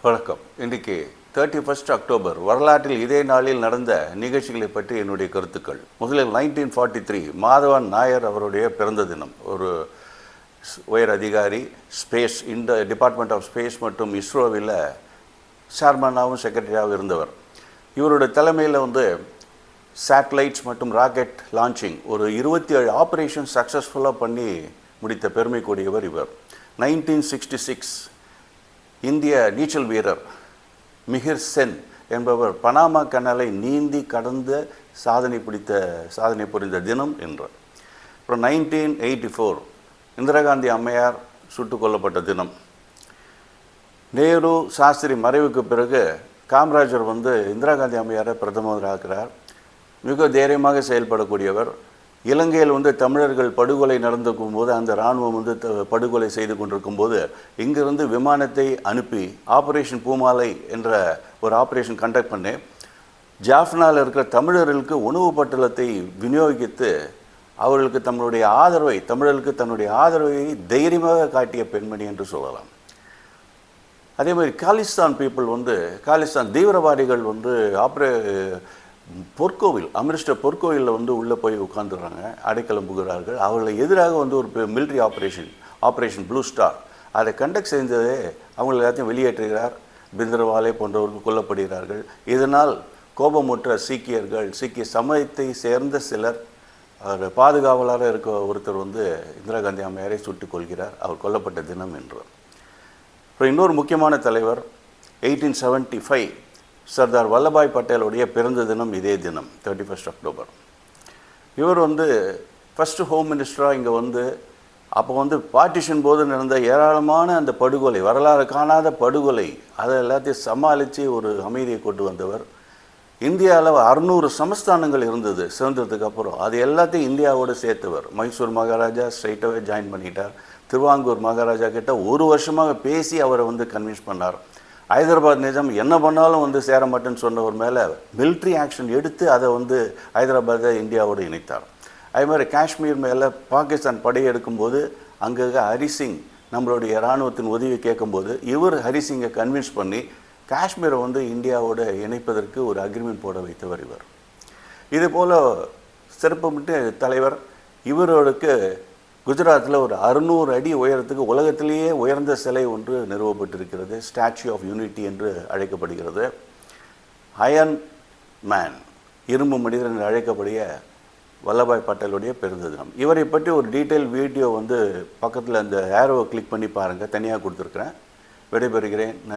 வணக்கம். இன்றைக்கு 31 அக்டோபர் வரலாற்றில் இதே நாளில் நடந்த நிகழ்ச்சிகளை பற்றி என்னுடைய கருத்துக்கள். முதலில் 1943 மாதவன் நாயர் அவருடைய பிறந்த தினம். ஒரு உயர் அதிகாரி, ஸ்பேஸ் இந்த டிபார்ட்மெண்ட் ஆஃப் ஸ்பேஸ் மற்றும் இஸ்ரோவில் சேர்மனாகவும் செக்ரட்டரியாகவும் இருந்தவர். இவருடைய தலைமையில் சேட்டலைட்ஸ் மற்றும் ராக்கெட் லான்ச்சிங் ஒரு 27 ஆப்ரேஷன் சக்ஸஸ்ஃபுல்லாக பண்ணி முடித்த பெருமை கூடியவர் இவர். 1966 இந்திய நீச்சல் வீரர் மிஹிர் சென் என்பவர் பனாமா கனலை நீந்தி கடந்து சாதனை புரிந்த தினம் என்று. அப்புறம் 1984 இந்திரா காந்தி அம்மையார் சுட்டுக் கொல்லப்பட்ட தினம். நேரு சாஸ்திரி மறைவுக்கு பிறகு காமராஜர் இந்திரா காந்தி அம்மையாரை பிரதமர் ஆகிறார். மிக தைரியமாக செயல்படக்கூடியவர். இலங்கையில் தமிழர்கள் படுகொலை நடந்திருக்கும் போது அந்த இராணுவம் படுகொலை செய்து கொண்டிருக்கும் போது இங்கிருந்து விமானத்தை அனுப்பி ஆப்ரேஷன் பூமாலை என்ற ஒரு ஆப்ரேஷன் கண்டக்ட் பண்ணி ஜாஃப்னாவில் இருக்கிற தமிழர்களுக்கு உணவு பட்டலத்தை விநியோகித்து அவர்களுக்கு தமிழர்களுக்கு தன்னுடைய ஆதரவை தைரியமாக காட்டிய பெண்மணி என்று சொல்லலாம். அதே மாதிரி காலிஸ்தான் காலிஸ்தான் தீவிரவாதிகள் பொற்கோவில் அமிர்தசர் பொற்கோவிலில் உள்ளே போய் உட்காந்துடுறாங்க, அடைக்கலம் புகிறார்கள். அவர்களை எதிராக ஒரு மிலிட்ரி ஆப்ரேஷன் ப்ளூ ஸ்டார் அதை கண்டக்ட் செஞ்சதே அவங்களை எல்லாத்தையும் வெளியேற்றுகிறார். பிந்திரவாலே போன்றவர்கள் கொல்லப்படுகிறார்கள். இதனால் கோபமுற்ற சீக்கிய சமயத்தை சேர்ந்த சிலர் பாதுகாவலராக இருக்க ஒருத்தர் இந்திரா காந்தி அம்மையாரை சுட்டுக் கொள்கிறார். அவர் கொல்லப்பட்ட தினம் என்று. அப்புறம் இன்னொரு முக்கியமான தலைவர் 1875 சர்தார் வல்லபாய் பட்டேலுடைய பிறந்த தினம் இதே தினம் 31 அக்டோபர். இவர் ஃபஸ்ட்டு ஹோம் மினிஸ்டராக இங்கே அப்போ பார்ட்டிஷன் போது நடந்த ஏராளமான அந்த படுகொலை, வரலாறு காணாத படுகொலை, அதை எல்லாத்தையும் சமாளித்து ஒரு அமைதியை கொண்டு வந்தவர். இந்தியாவில் 600 சமஸ்தானங்கள் இருந்தது சுதந்திரத்துக்கு அப்புறம். அது எல்லாத்தையும் இந்தியாவோடு சேர்த்தவர். மைசூர் மகாராஜா ஸ்ட்ரைட்டாகவே ஜாயின் பண்ணிட்டார். திருவாங்கூர் மகாராஜா கிட்ட ஒரு வருஷமாக பேசி அவரை கன்வின்ஸ் பண்ணார். ஹைதராபாத் நிஜாம் என்ன பண்ணாலும் சேர மாட்டேன்னு சொன்னவர் மேலே மிலிட்ரி ஆக்ஷன் எடுத்து அதை ஹைதராபாத்தை இந்தியாவோடு இணைத்தார். அதே மாதிரி காஷ்மீர் மேலே பாகிஸ்தான் படையெடுக்கும்போது அங்கே ஹரிசிங் நம்மளுடைய இராணுவத்தின் உதவி கேட்கும்போது இவர் ஹரிசிங்கை கன்வின்ஸ் பண்ணி காஷ்மீரை இந்தியாவோடு இணைப்பதற்கு ஒரு அக்ரிமெண்ட் போட வைத்தவர் இவர். இதுபோல் சிறப்புமிட்டு தலைவர். இவரோடுக்கு குஜராத்தில் ஒரு 600 அடி உயரத்துக்கு உலகத்திலேயே உயர்ந்த சிலை ஒன்று நிறுவப்பட்டிருக்கிறது. ஸ்டாச்சு ஆஃப் யூனிட்டி என்று அழைக்கப்படுகிறது. அயன் மேன், இரும்பு மனிதர் என்று அழைக்கக்கூடிய வல்லபாய் பட்டேலுடைய பிறந்த தினம். இவரை பற்றி ஒரு டீட்டெயில் வீடியோ பக்கத்தில் அந்த ஏரோவை கிளிக் பண்ணி பாருங்கள், தனியாக கொடுத்துருக்குறேன். விடைபெறுகிறேன்.